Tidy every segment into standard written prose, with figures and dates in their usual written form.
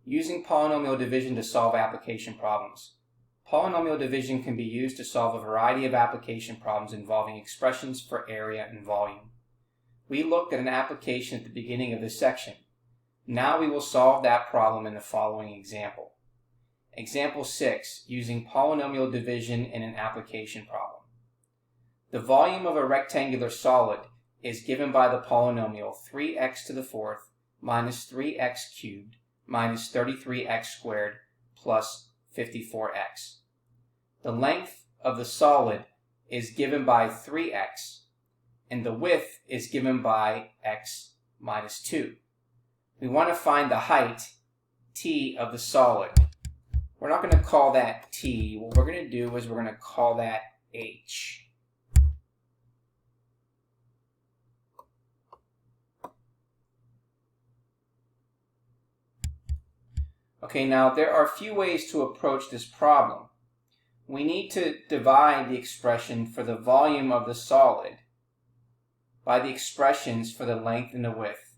Using polynomial division to solve application problems. Polynomial division can be used to solve a variety of application problems involving expressions for area and volume. We looked at an application at the beginning of this section. Now we will solve that problem in the following example. Example 6, using polynomial division in an application problem. The volume of a rectangular solid is given by the polynomial 3x to the fourth minus 3x cubed minus 33x squared plus 54x. The length of the solid is given by 3x, and the width is given by x minus 2. We want to find the height, t, of the solid. We're not going to call that t. What we're going to do is we're going to call that h. Okay, now there are a few ways to approach this problem. We need to divide the expression for the volume of the solid by the expressions for the length and the width,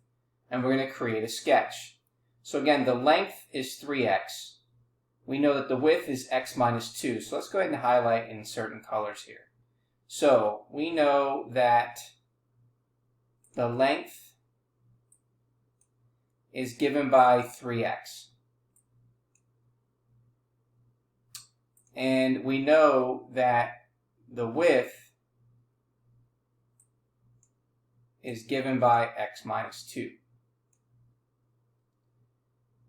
and we're going to create a sketch. So again, the length is 3x. We know that the width is x minus 2, so let's go ahead and highlight in certain colors here. So we know that the length is given by 3x. And we know that the width is given by x minus 2.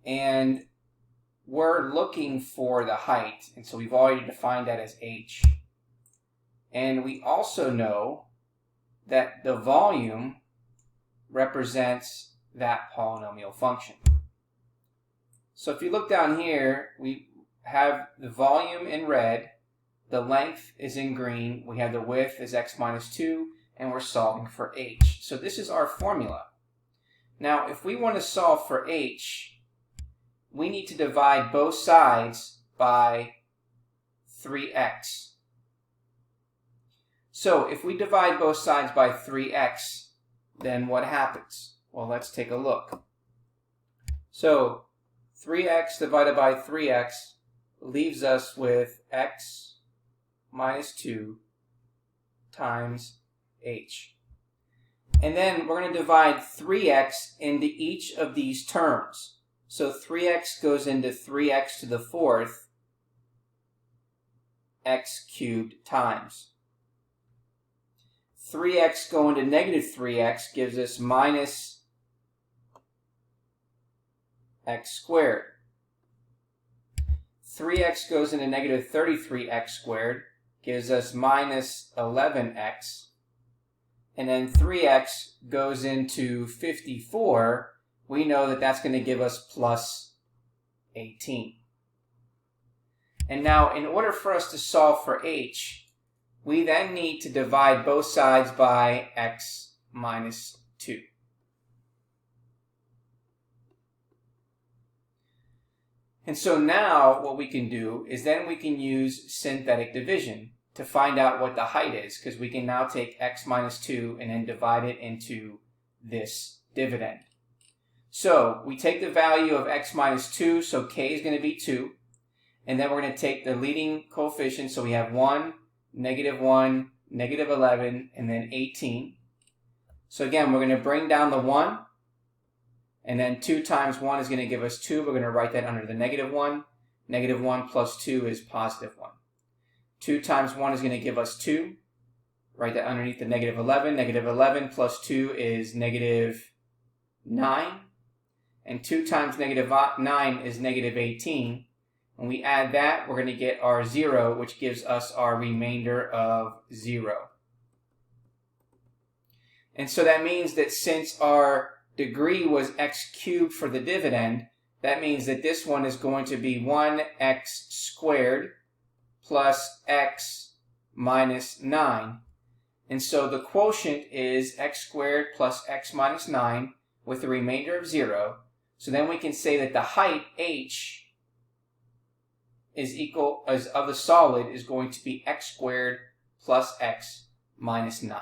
And we're looking for the height, and so we've already defined that as h. And we also know that the volume represents that polynomial function. So if you look down here, we have the volume in red, the length is in green, we have the width is x minus 2, and we're solving for h. So this is our formula. Now, if we want to solve for h, we need to divide both sides by 3x. So if we divide both sides by 3x, then what happens? Well, let's take a look. So 3x divided by 3x leaves us with x minus 2 times h. And then we're going to divide 3x into each of these terms. So 3x goes into 3x to the fourth, x cubed times. 3x going to negative 3x gives us minus x squared. 3x goes into negative 33x squared, gives us minus 11x. And then 3x goes into 54. We know that that's going to give us plus 18. And now, in order for us to solve for h, we then need to divide both sides by x minus 2. And so now what we can do is then we can use synthetic division to find out what the height is, because we can now take x minus 2 and then divide it into this dividend. So we take the value of x minus 2, so k is going to be 2. And then we're going to take the leading coefficient, so we have 1, negative 1, negative 11, and then 18. So again, we're going to bring down the 1. And then 2 times 1 is going to give us 2. We're going to write that under the negative 1. Negative 1 plus 2 is positive 1. 2 times 1 is going to give us 2. Write that underneath the negative 11. Negative 11 plus 2 is negative 9. And 2 times negative 9 is negative 18. When we add that, we're going to get our 0, which gives us our remainder of 0. And so that means that since our degree was x cubed for the dividend, that means that this one is going to be 1x squared plus x minus 9. And so the quotient is x squared plus x minus 9 with a remainder of 0. So then we can say that the height, h, is equal, as of the solid, is going to be x squared plus x minus 9.